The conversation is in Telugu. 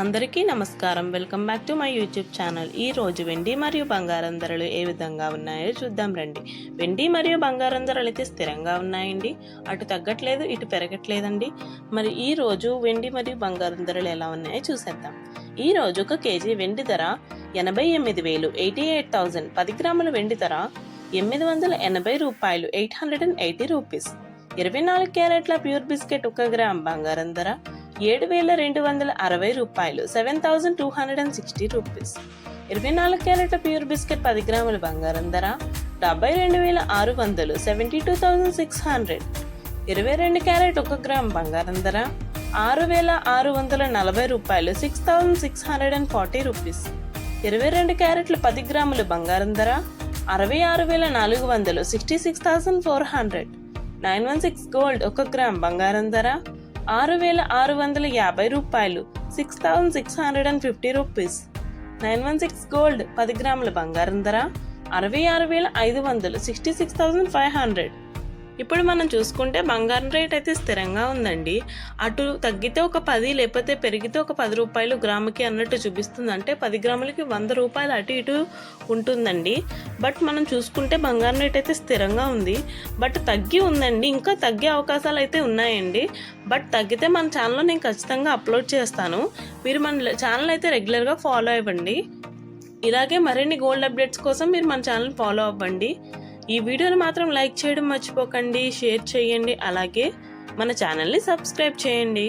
అందరికీ నమస్కారం. Welcome back to my YouTube channel. ఈ రోజు వెండి మరియు బంగారం ధరలు ఏ విధంగా ఉన్నాయో చూద్దాం రండి. వెండి మరియు బంగారం ధరలు అయితే స్థిరంగా ఉన్నాయండి. అటు తగ్గట్లేదు, ఇటు పెరగట్లేదండి. మరి ఈ రోజు వెండి మరియు బంగారం ధరలు ఎలా ఉన్నాయో చూసేద్దాం. ఈ రోజు ఒక కేజీ వెండి ధర 88,000 88,000. 10 గ్రాముల వెండి ధర 880 రూపాయలు 880 రూపీస్. 24 క్యారెట్ల ప్యూర్ బిస్కెట్ 1 గ్రామ్ బంగారం ధర 7,260 రూపాయలు 7,260 రూపీస్. 24 క్యారెట్ల ప్యూర్ బిస్కెట్ 10 గ్రాముల బంగారం ధర 72,600 72,600. 22 క్యారెట్ 1 గ్రామ్ బంగారం ధర 6,640 రూపాయలు 6,640 రూపీస్. 22 క్యారెట్ల 10 గ్రాముల బంగారం ధర 66,400 66,400. 916 గోల్డ్ 1 గ్రామ్ బంగారం ధర 6,650 రూపాయలు 6,650 రూపీస్. 916 గోల్డ్ 10 గ్రాముల బంగారం ధర 66,500 66,500. ఇప్పుడు మనం చూసుకుంటే బంగారం రేట్ అయితే స్థిరంగా ఉందండి. అటు తగ్గితే ఒక 10 లేకపోతే పెరిగితే ఒక 10 రూపాయలు గ్రాముకి అన్నట్టు చూపిస్తుంది. అంటే 10 గ్రాములకి 100 రూపాయలు అటు ఇటు ఉంటుందండి. బట్ మనం చూసుకుంటే బంగారం రేట్ అయితే స్థిరంగా ఉంది. బట్ తగ్గి ఉందండి, ఇంకా తగ్గే అవకాశాలు అయితే ఉన్నాయండి. బట్ తగ్గితే మన ఛానల్లో నేను ఖచ్చితంగా అప్లోడ్ చేస్తాను. మీరు మన ఛానల్ అయితే రెగ్యులర్గా ఫాలో అవ్వండి. ఇలాగే మరిన్ని గోల్డ్ అప్డేట్స్ కోసం మీరు మన ఛానల్ ఫాలో అవ్వండి. ఈ వీడియోని మాత్రం లైక్ చేయడం మర్చిపోకండి, షేర్ చేయండి, అలాగే మన ఛానల్ని సబ్స్క్రైబ్ చేయండి.